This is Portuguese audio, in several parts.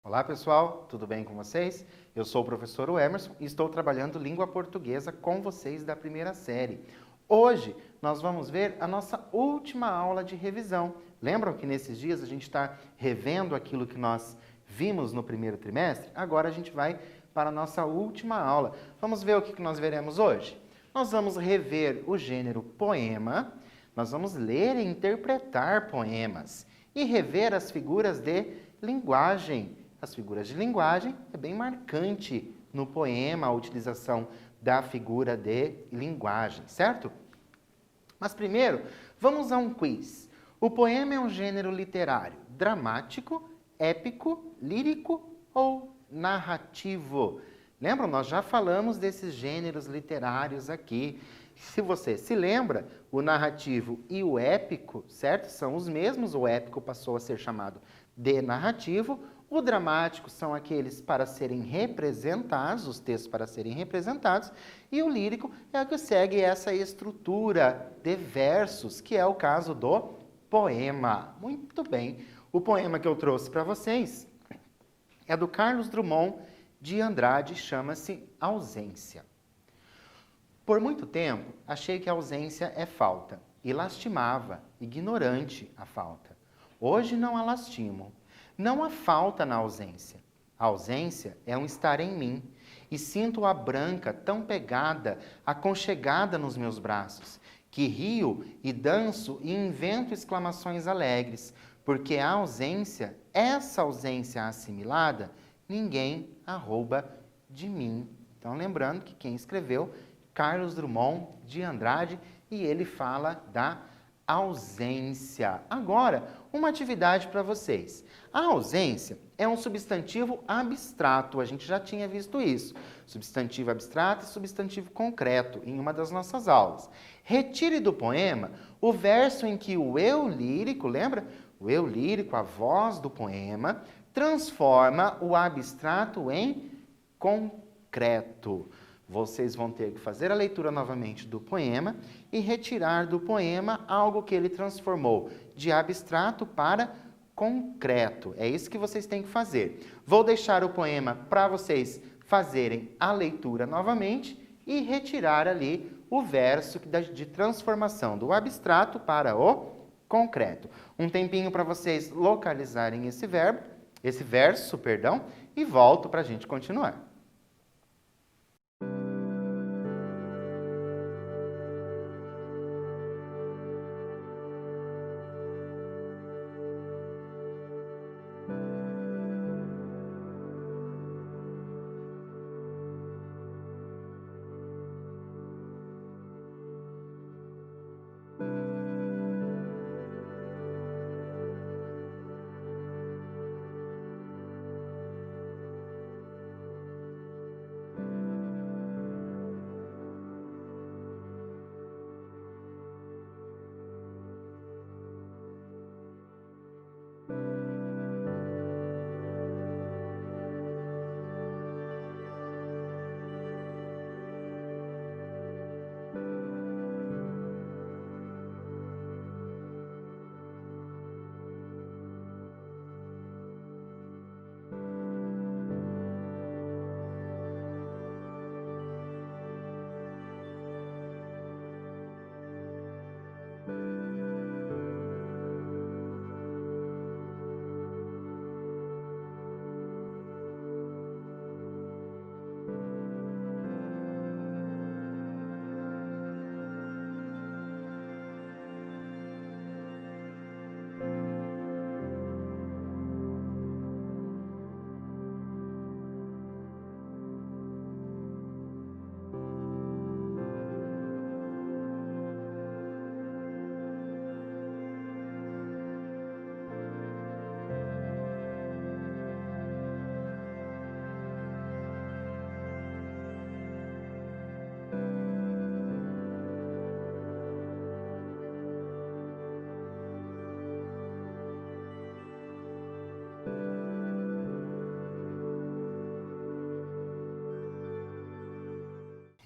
Olá pessoal, tudo bem com vocês? Eu sou o professor Emerson e estou trabalhando língua portuguesa com vocês da primeira série. Hoje nós vamos ver a nossa última aula de revisão. Lembram que nesses dias a gente está revendo aquilo que nós vimos no primeiro trimestre? Agora a gente vai para a nossa última aula. Vamos ver o que nós veremos hoje? Nós vamos rever o gênero poema, nós vamos ler e interpretar poemas e rever as figuras de linguagem. As figuras de linguagem é bem marcante no poema a utilização da figura de linguagem, certo? Mas primeiro, vamos a um quiz. O poema é um gênero literário dramático, épico, lírico ou narrativo? Lembram? Nós já falamos desses gêneros literários aqui. Se você se lembra, o narrativo e o épico, certo? São os mesmos, o épico passou a ser chamado de narrativo. O dramático são aqueles para serem representados, os textos para serem representados, e o lírico é o que segue essa estrutura de versos, que é o caso do poema. Muito bem, o poema que eu trouxe para vocês é do Carlos Drummond de Andrade, chama-se Ausência. Por muito tempo, achei que a ausência é falta, e lastimava, ignorante a falta. Hoje não a lastimo. Não há falta na ausência. A ausência é um estar em mim, e sinto-a branca tão pegada, aconchegada nos meus braços, que rio e danço e invento exclamações alegres, porque a ausência, essa ausência assimilada, ninguém a rouba de mim. Então, lembrando que quem escreveu, Carlos Drummond de Andrade, e ele fala da ausência. Agora, uma atividade para vocês. A ausência é um substantivo abstrato, a gente já tinha visto isso. Substantivo abstrato e substantivo concreto em uma das nossas aulas. Retire do poema o verso em que o eu lírico, lembra? O eu lírico, a voz do poema, transforma o abstrato em concreto. Vocês vão ter que fazer a leitura novamente do poema e retirar do poema algo que ele transformou de abstrato para concreto. É isso que vocês têm que fazer. Vou deixar o poema para vocês fazerem a leitura novamente e retirar ali o verso de transformação do abstrato para o concreto. Um tempinho para vocês localizarem esse verso, e volto para a gente continuar.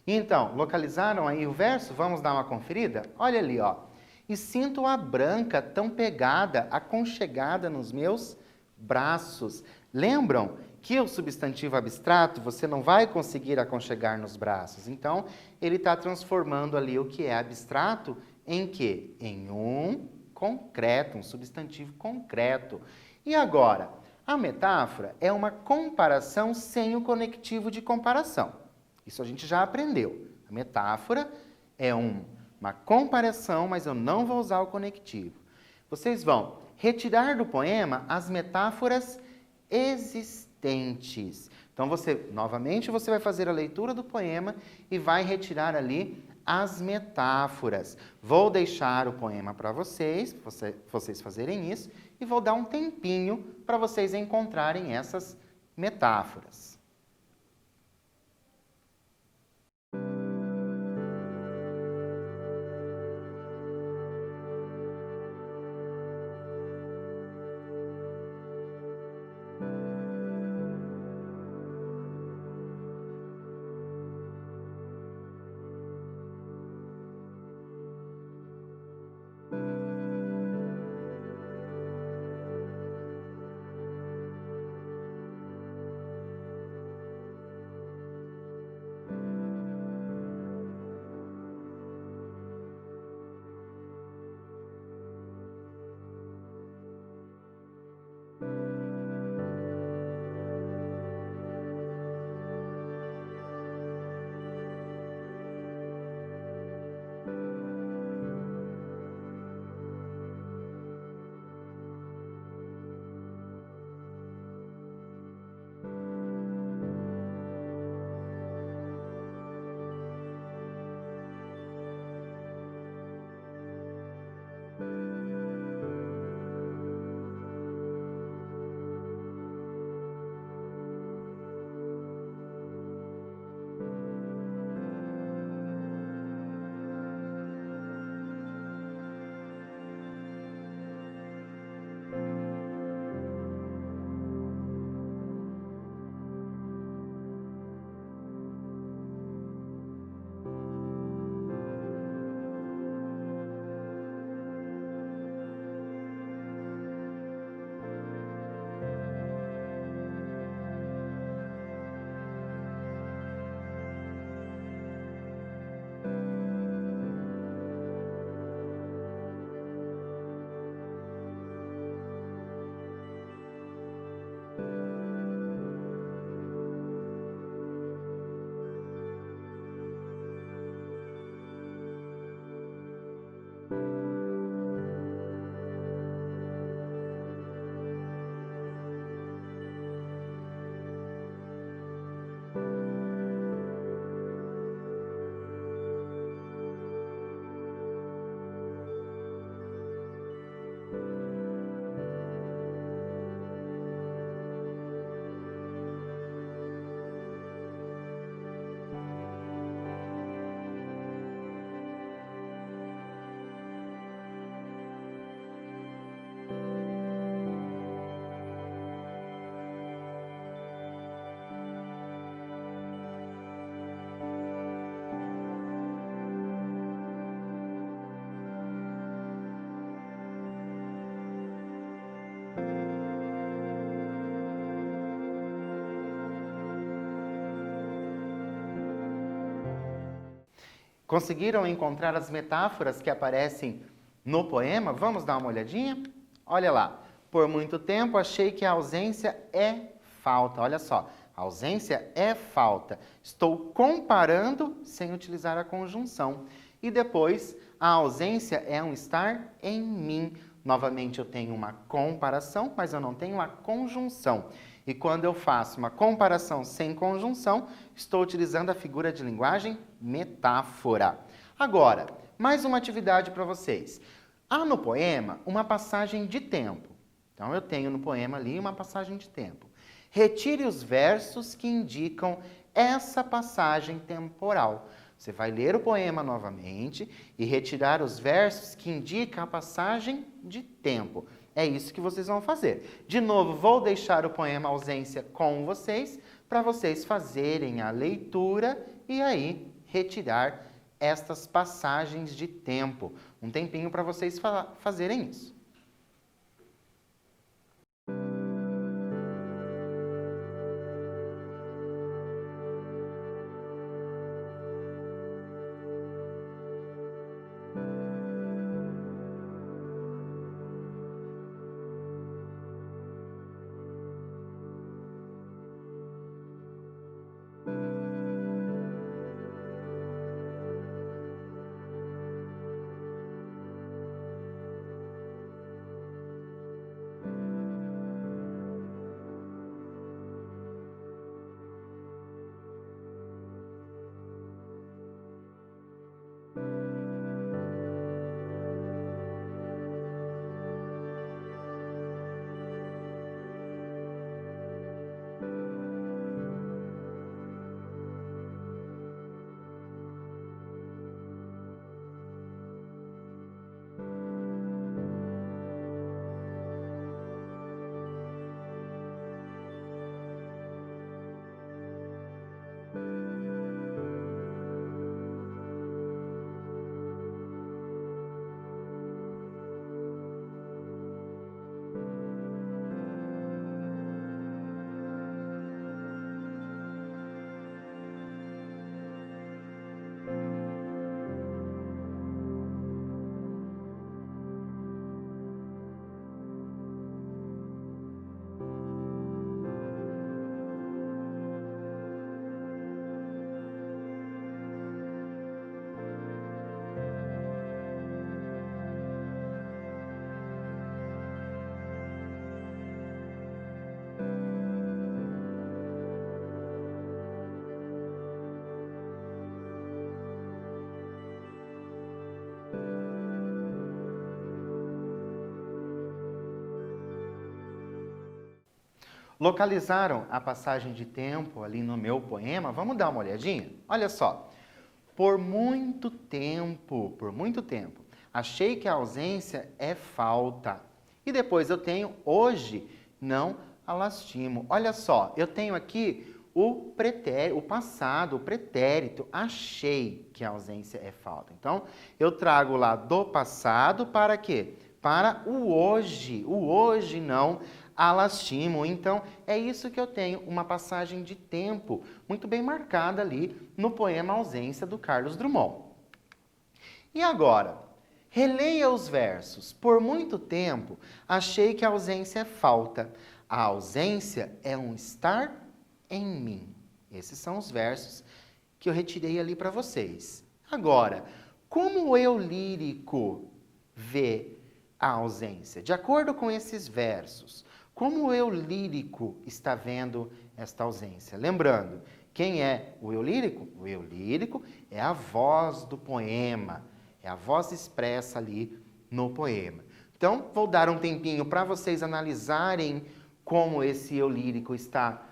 Então, localizaram aí o verso? Vamos dar uma conferida? Olha ali, ó. E sinto a branca tão pegada, aconchegada nos meus braços. Lembram que o substantivo abstrato você não vai conseguir aconchegar nos braços. Então, ele está transformando ali o que é abstrato em quê? Em um concreto, um substantivo concreto. E agora, a metáfora é uma comparação sem o conectivo de comparação. Isso a gente já aprendeu. A metáfora é uma comparação, mas eu não vou usar o conectivo. Vocês vão retirar do poema as metáforas existentes. Então, novamente, você vai fazer a leitura do poema e vai retirar ali as metáforas. Vou deixar o poema para vocês fazerem isso, e vou dar um tempinho para vocês encontrarem essas metáforas. Conseguiram encontrar as metáforas que aparecem no poema? Vamos dar uma olhadinha? Olha lá. Por muito tempo achei que a ausência é falta. Olha só. A ausência é falta. Estou comparando sem utilizar a conjunção. E depois, a ausência é um estar em mim. Novamente, eu tenho uma comparação, mas eu não tenho a conjunção. E quando eu faço uma comparação sem conjunção, estou utilizando a figura de linguagem metáfora. Agora, mais uma atividade para vocês. Há no poema uma passagem de tempo. Então, eu tenho no poema ali uma passagem de tempo. Retire os versos que indicam essa passagem temporal. Você vai ler o poema novamente e retirar os versos que indicam a passagem de tempo. É isso que vocês vão fazer. De novo, vou deixar o poema Ausência com vocês, para vocês fazerem a leitura e aí retirar estas passagens de tempo. Um tempinho para vocês fazerem isso. Localizaram a passagem de tempo ali no meu poema? Vamos dar uma olhadinha? Olha só. Por muito tempo, achei que a ausência é falta. E depois eu tenho hoje, não a lastimo. Olha só, eu tenho aqui o pretérito, o passado, o pretérito, achei que a ausência é falta. Então, eu trago lá do passado para quê? Para o hoje não a lastimo. Então, é isso que eu tenho, uma passagem de tempo muito bem marcada ali no poema Ausência, do Carlos Drummond. E agora, releia os versos. Por muito tempo, achei que a ausência é falta. A ausência é um estar em mim. Esses são os versos que eu retirei ali para vocês. Agora, como o eu lírico vê a ausência? De acordo com esses versos, como o eu lírico está vendo esta ausência? Lembrando, quem é o eu lírico? O eu lírico é a voz do poema, é a voz expressa ali no poema. Então, vou dar um tempinho para vocês analisarem como esse eu lírico está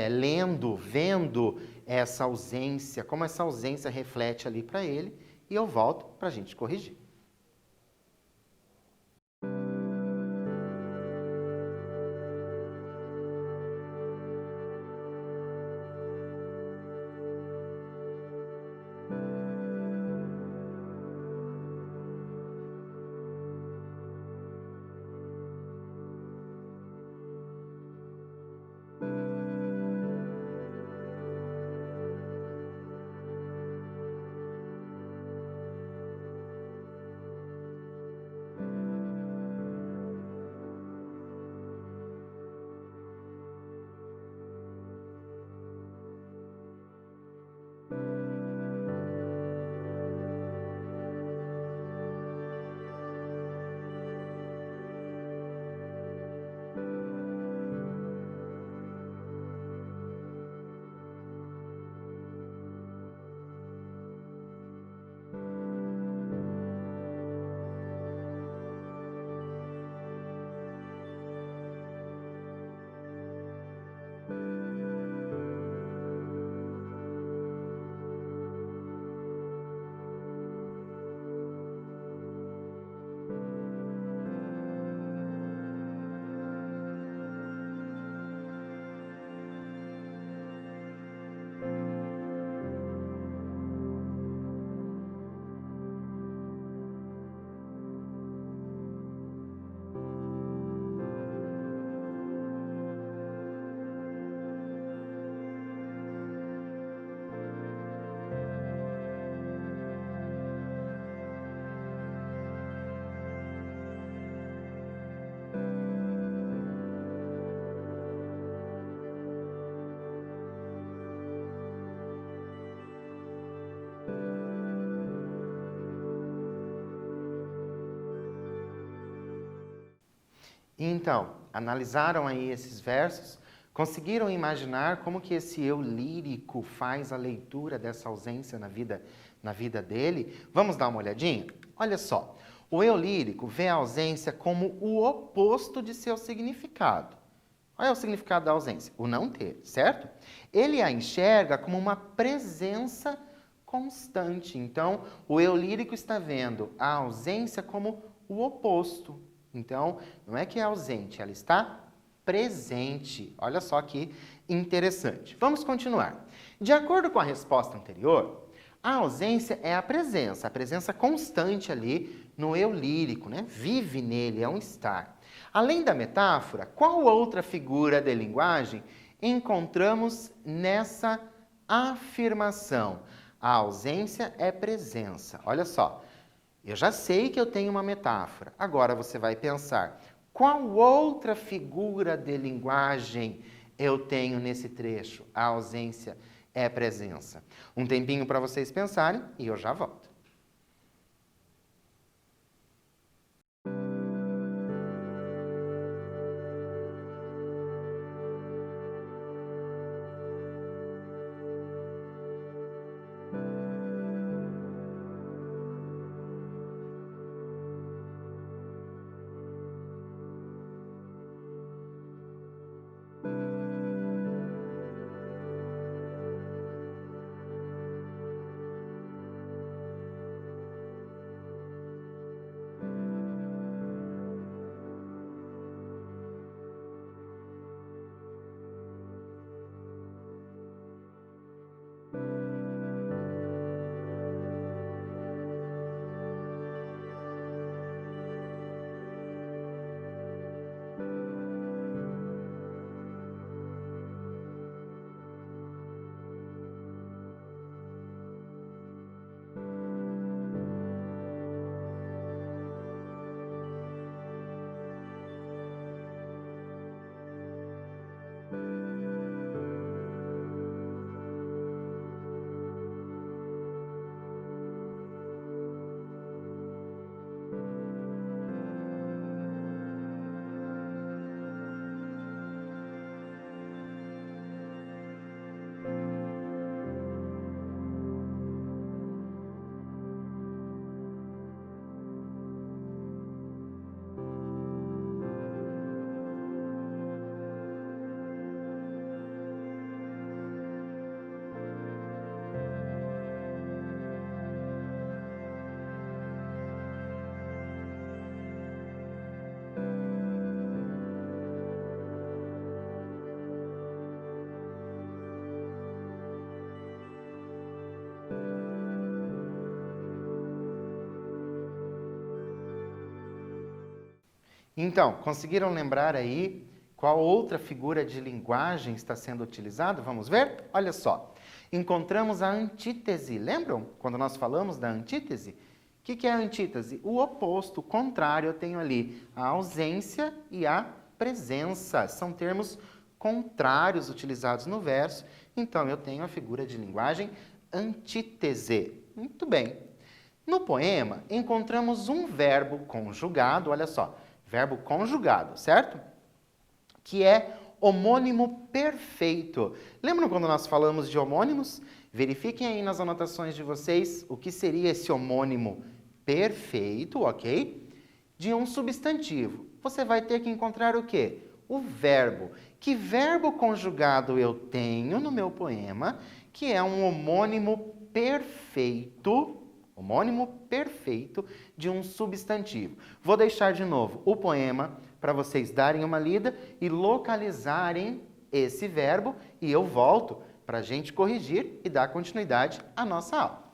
lendo, vendo essa ausência, como essa ausência reflete ali para ele, e eu volto para a gente corrigir. Então, analisaram aí esses versos, conseguiram imaginar como que esse eu lírico faz a leitura dessa ausência na vida dele? Vamos dar uma olhadinha? Olha só, o eu lírico vê a ausência como o oposto de seu significado. Qual é o significado da ausência? O não ter, certo? Ele a enxerga como uma presença constante. Então, o eu lírico está vendo a ausência como o oposto. Então, não é que é ausente, ela está presente. Olha só que interessante. Vamos continuar. De acordo com a resposta anterior, a ausência é a presença constante ali no eu lírico, né? Vive nele, é um estar. Além da metáfora, qual outra figura de linguagem encontramos nessa afirmação? A ausência é presença. Olha só, eu já sei que eu tenho uma metáfora. Agora você vai pensar, qual outra figura de linguagem eu tenho nesse trecho? A ausência é presença. Um tempinho para vocês pensarem e eu já volto. Então, conseguiram lembrar aí qual outra figura de linguagem está sendo utilizada? Vamos ver? Olha só. Encontramos a antítese. Lembram quando nós falamos da antítese? O que é a antítese? O oposto, o contrário. Eu tenho ali a ausência e a presença. São termos contrários utilizados no verso. Então, eu tenho a figura de linguagem antítese. Muito bem. No poema, encontramos um verbo conjugado, olha só, verbo conjugado, certo? Que é homônimo perfeito. Lembram quando nós falamos de homônimos? Verifiquem aí nas anotações de vocês o que seria esse homônimo perfeito, ok? De um substantivo. Você vai ter que encontrar o quê? O verbo. Que verbo conjugado eu tenho no meu poema que é um homônimo perfeito de um substantivo. Vou deixar de novo o poema para vocês darem uma lida e localizarem esse verbo e eu volto para a gente corrigir e dar continuidade à nossa aula.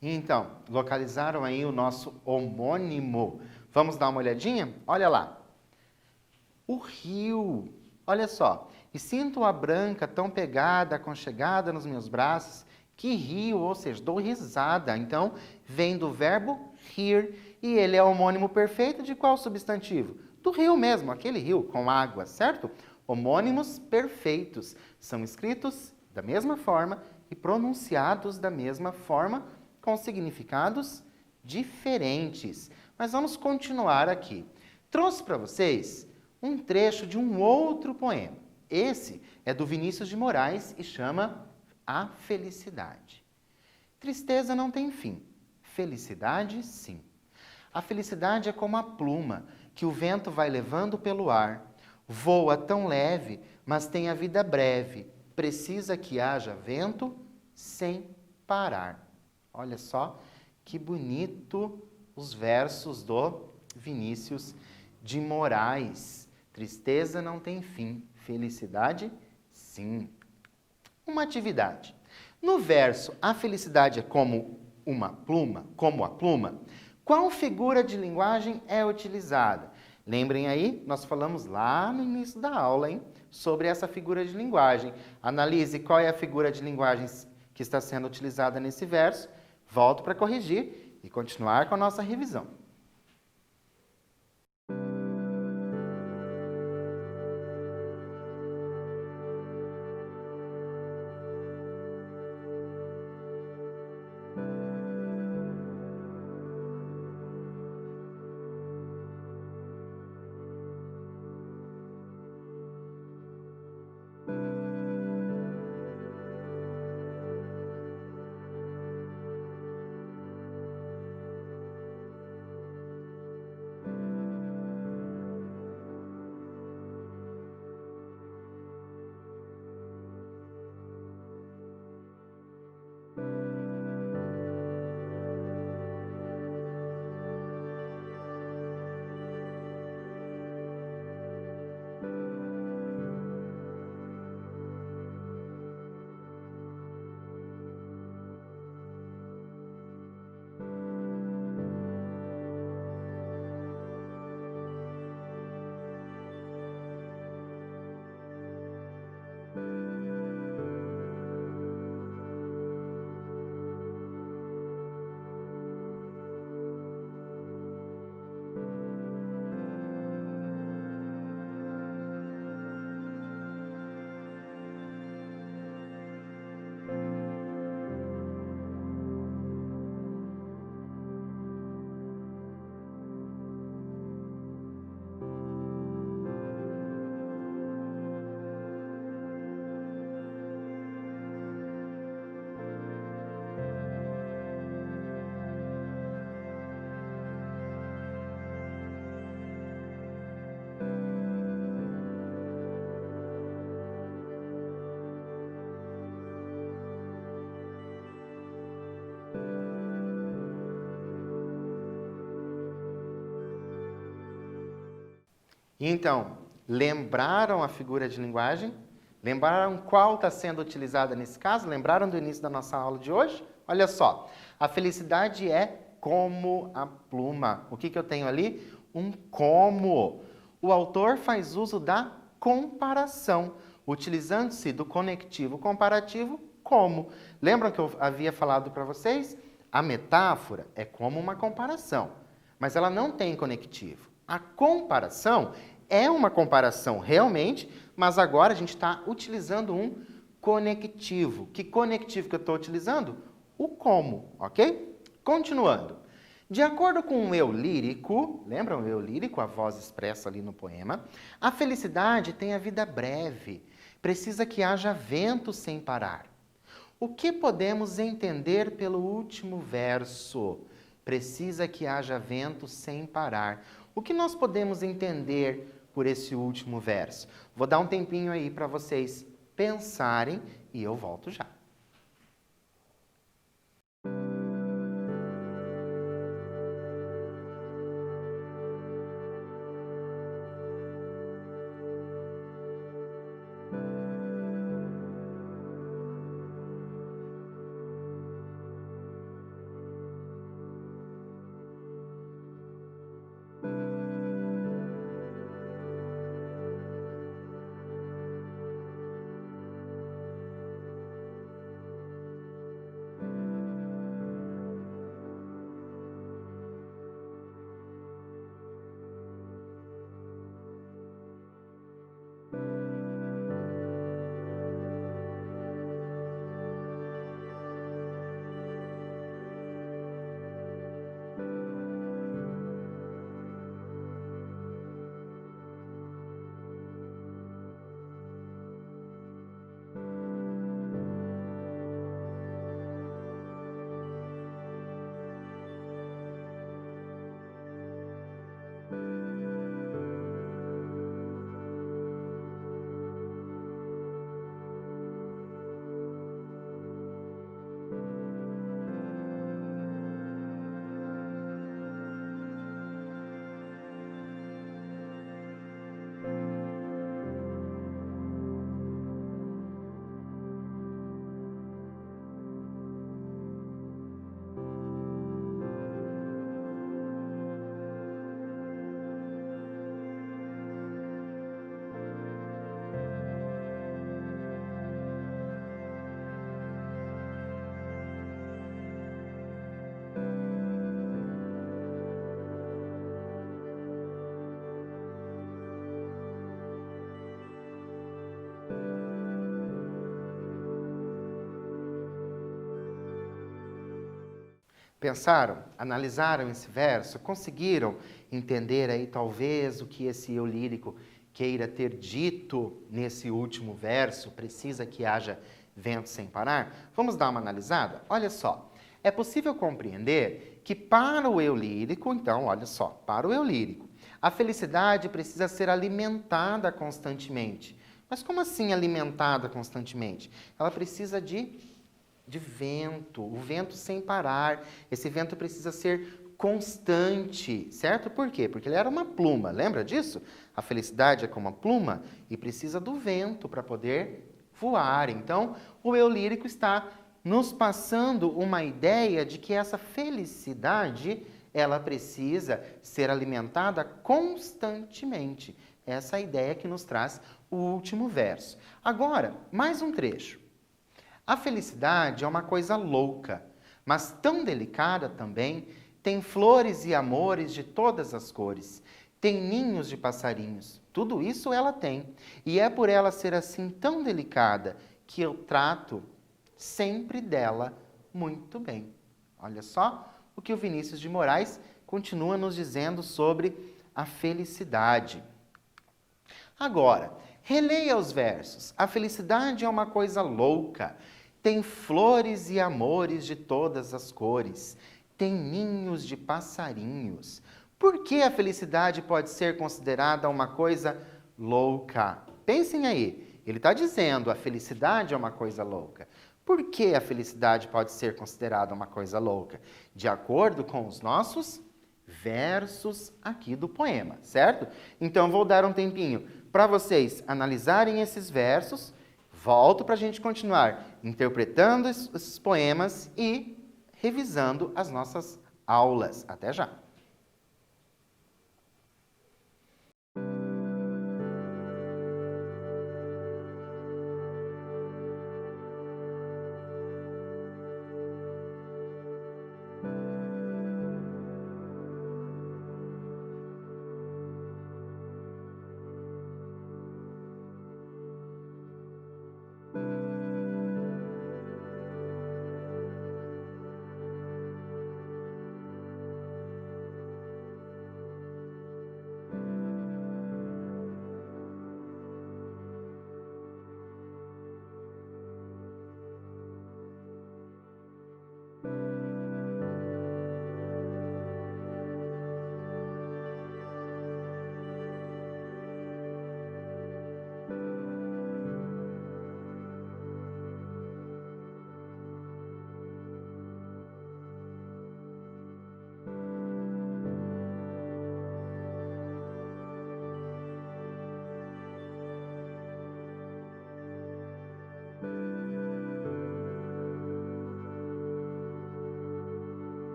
Então, localizaram aí o nosso homônimo. Vamos dar uma olhadinha? Olha lá. O rio. Olha só. E sinto a branca tão pegada, aconchegada nos meus braços, que rio, ou seja, dou risada. Então, vem do verbo rir. E ele é homônimo perfeito de qual substantivo? Do rio mesmo, aquele rio com água, certo? Homônimos perfeitos. São escritos da mesma forma e pronunciados da mesma forma, com significados diferentes. Mas vamos continuar aqui. Trouxe para vocês um trecho de um outro poema. Esse é do Vinícius de Moraes e chama A Felicidade. Tristeza não tem fim, felicidade sim. A felicidade é como a pluma que o vento vai levando pelo ar. Voa tão leve, mas tem a vida breve. Precisa que haja vento sem parar. Olha só que bonito os versos do Vinícius de Moraes. Tristeza não tem fim, felicidade sim. Uma atividade. No verso, a felicidade é como uma pluma, como a pluma, qual figura de linguagem é utilizada? Lembrem aí, nós falamos lá no início da aula, hein, sobre essa figura de linguagem. Analise qual é a figura de linguagem que está sendo utilizada nesse verso. Volto para corrigir e continuar com a nossa revisão. Então, lembraram a figura de linguagem? Lembraram qual está sendo utilizada nesse caso? Lembraram do início da nossa aula de hoje? Olha só, a felicidade é como a pluma. O que eu tenho ali? Um como. O autor faz uso da comparação, utilizando-se do conectivo comparativo como. Lembram que eu havia falado para vocês? A metáfora é como uma comparação, mas ela não tem conectivo. A comparação é uma comparação realmente, mas agora a gente está utilizando um conectivo. Que conectivo que eu estou utilizando? O como, ok? Continuando. De acordo com o eu lírico, lembram o eu lírico, a voz expressa ali no poema, a felicidade tem a vida breve, precisa que haja vento sem parar. O que podemos entender pelo último verso? Precisa que haja vento sem parar. O que nós podemos entender por esse último verso? Vou dar um tempinho aí para vocês pensarem e eu volto já. Pensaram? Analisaram esse verso? Conseguiram entender aí talvez o que esse eu lírico queira ter dito nesse último verso? Precisa que haja vento sem parar? Vamos dar uma analisada? Olha só, é possível compreender que para o eu lírico, então, olha só, para o eu lírico, a felicidade precisa ser alimentada constantemente. Mas como assim alimentada constantemente? Ela precisa de vento, o vento sem parar. Esse vento precisa ser constante, certo? Por quê? Porque ele era uma pluma, lembra disso? A felicidade é como uma pluma e precisa do vento para poder voar. Então, o eu lírico está nos passando uma ideia de que essa felicidade, ela precisa ser alimentada constantemente. Essa é a ideia que nos traz o último verso. Agora, mais um trecho. A felicidade é uma coisa louca, mas tão delicada também. Tem flores e amores de todas as cores. Tem ninhos de passarinhos. Tudo isso ela tem. E é por ela ser assim tão delicada que eu trato sempre dela muito bem. Olha só o que o Vinícius de Moraes continua nos dizendo sobre a felicidade. Agora, releia os versos. A felicidade é uma coisa louca. Tem flores e amores de todas as cores. Tem ninhos de passarinhos. Por que a felicidade pode ser considerada uma coisa louca? Pensem aí. Ele está dizendo a felicidade é uma coisa louca. Por que a felicidade pode ser considerada uma coisa louca? De acordo com os nossos versos aqui do poema, certo? Então, vou dar um tempinho para vocês analisarem esses versos. Volto para a gente continuar interpretando esses poemas e revisando as nossas aulas. Até já!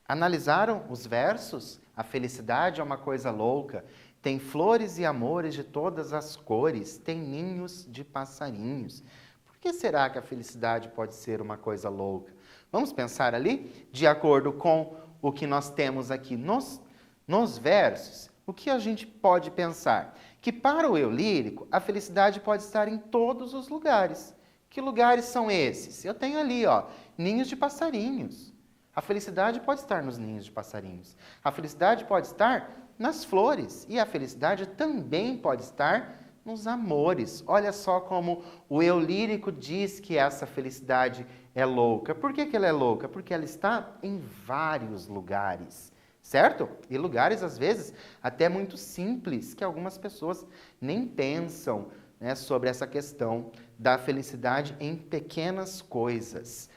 Analisaram os versos? A felicidade é uma coisa louca. Tem flores e amores de todas as cores. Tem ninhos de passarinhos. Por que será que a felicidade pode ser uma coisa louca? Vamos pensar ali, de acordo com o que nós temos aqui nos versos, o que a gente pode pensar? Que para o eu lírico, a felicidade pode estar em todos os lugares. Que lugares são esses? Eu tenho ali, ó, ninhos de passarinhos. A felicidade pode estar nos ninhos de passarinhos. A felicidade pode estar nas flores. E a felicidade também pode estar nos amores. Olha só como o eu lírico diz que essa felicidade é louca. Por que ela é louca? Porque ela está em vários lugares, certo? E lugares, às vezes, até muito simples, que algumas pessoas nem pensam, né, sobre essa questão da felicidade em pequenas coisas.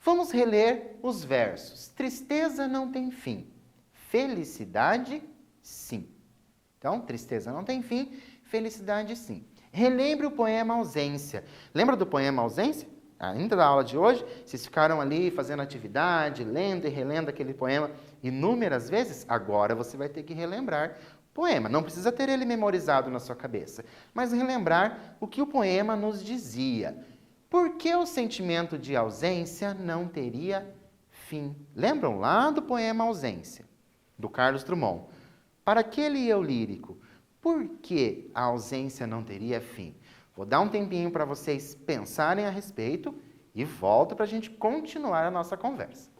Vamos reler os versos. Tristeza não tem fim, felicidade sim. Então, tristeza não tem fim, felicidade sim. Relembre o poema Ausência. Lembra do poema Ausência? Ainda da aula de hoje, vocês ficaram ali fazendo atividade, lendo e relendo aquele poema inúmeras vezes? Agora você vai ter que relembrar o poema. Não precisa ter ele memorizado na sua cabeça, mas relembrar o que o poema nos dizia. Por que o sentimento de ausência não teria fim? Lembram lá do poema Ausência, do Carlos Drummond? Para aquele eu lírico, por que a ausência não teria fim? Vou dar um tempinho para vocês pensarem a respeito e volto para a gente continuar a nossa conversa.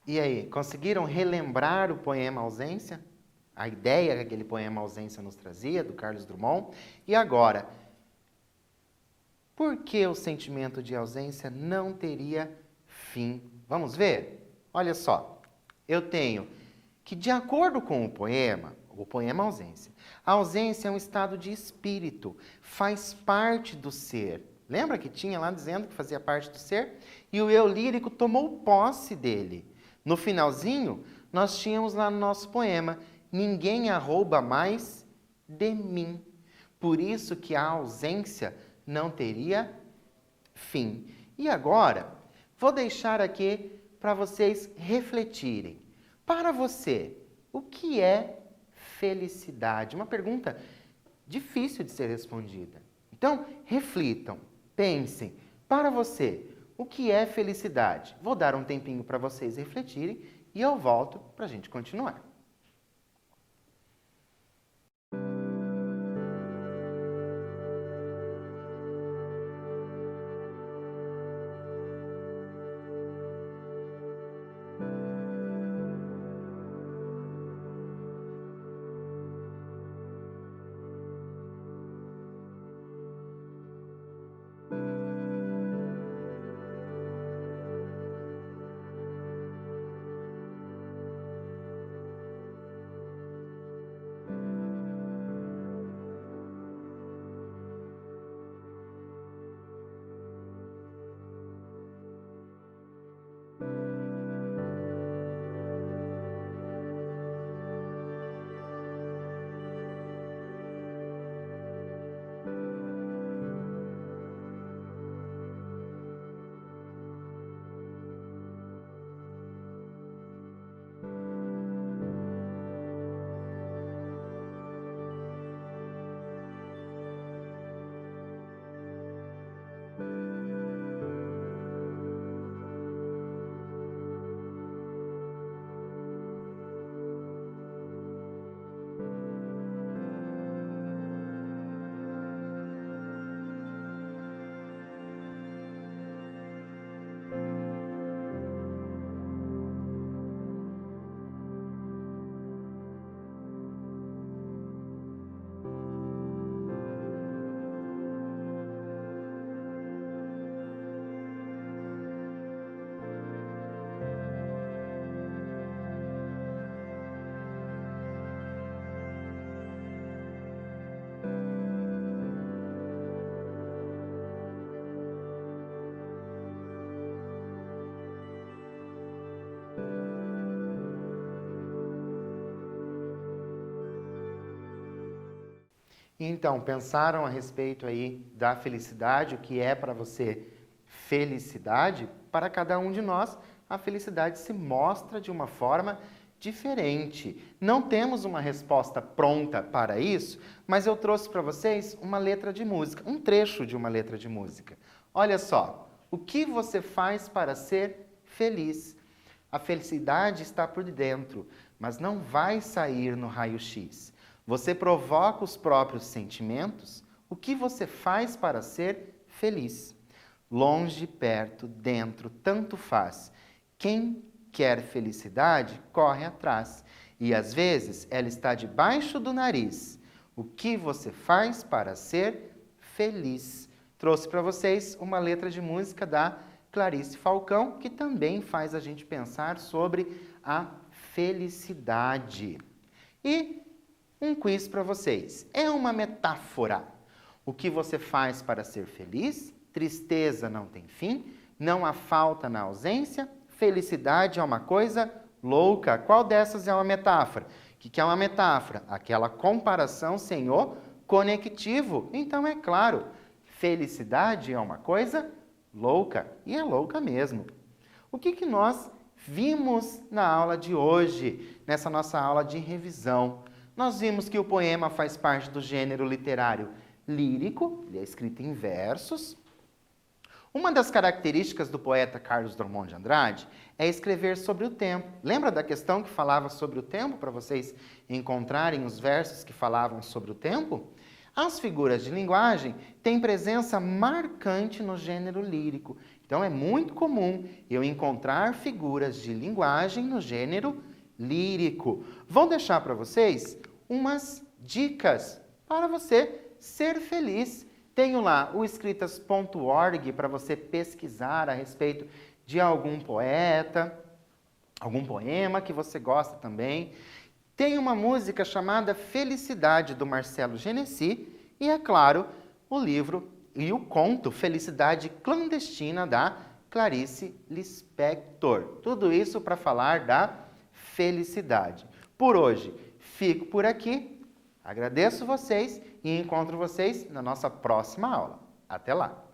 E aí, conseguiram relembrar o poema Ausência? A ideia que aquele poema Ausência nos trazia, do Carlos Drummond? E agora, por que o sentimento de ausência não teria fim. Vamos ver? Olha só, eu tenho que, de acordo com o poema ausência, a ausência é um estado de espírito, faz parte do ser. Lembra que tinha lá dizendo que fazia parte do ser? E o eu lírico tomou posse dele. No finalzinho, nós tínhamos lá no nosso poema, ninguém arrouba mais de mim. Por isso que a ausência não teria fim. E agora, vou deixar aqui para vocês refletirem. Para você, o que é felicidade? Uma pergunta difícil de ser respondida. Então, reflitam, pensem. Para você, o que é felicidade? Vou dar um tempinho para vocês refletirem e eu volto para a gente continuar. Então, pensaram a respeito aí da felicidade, o que é para você felicidade? Para cada um de nós, a felicidade se mostra de uma forma diferente. Não temos uma resposta pronta para isso, mas eu trouxe para vocês uma letra de música, um trecho de uma letra de música. Olha só, o que você faz para ser feliz? A felicidade está por dentro, mas não vai sair no raio-x. Você provoca os próprios sentimentos? O que você faz para ser feliz? Longe, perto, dentro, tanto faz. Quem quer felicidade, corre atrás. E às vezes ela está debaixo do nariz. O que você faz para ser feliz? Trouxe para vocês uma letra de música da Clarice Falcão, que também faz a gente pensar sobre a felicidade. E um quiz para vocês. É uma metáfora. O que você faz para ser feliz? Tristeza não tem fim, não há falta na ausência, felicidade é uma coisa louca. Qual dessas é uma metáfora? O que é uma metáfora? Aquela comparação sem o conectivo. Então, é claro, felicidade é uma coisa louca, e é louca mesmo. O que nós vimos na aula de hoje, nessa nossa aula de revisão? Nós vimos que o poema faz parte do gênero literário lírico, ele é escrito em versos. Uma das características do poeta Carlos Drummond de Andrade é escrever sobre o tempo. Lembra da questão que falava sobre o tempo, para vocês encontrarem os versos que falavam sobre o tempo? As figuras de linguagem têm presença marcante no gênero lírico. Então, é muito comum eu encontrar figuras de linguagem no gênero lírico. Vou deixar para vocês umas dicas para você ser feliz. Tenho lá o escritas.org para você pesquisar a respeito de algum poeta, algum poema que você gosta também. Tem uma música chamada Felicidade, do Marcelo Genesi, e, é claro, o livro e o conto Felicidade Clandestina, da Clarice Lispector. Tudo isso para falar da felicidade. Por hoje, fico por aqui. Agradeço vocês e encontro vocês na nossa próxima aula. Até lá!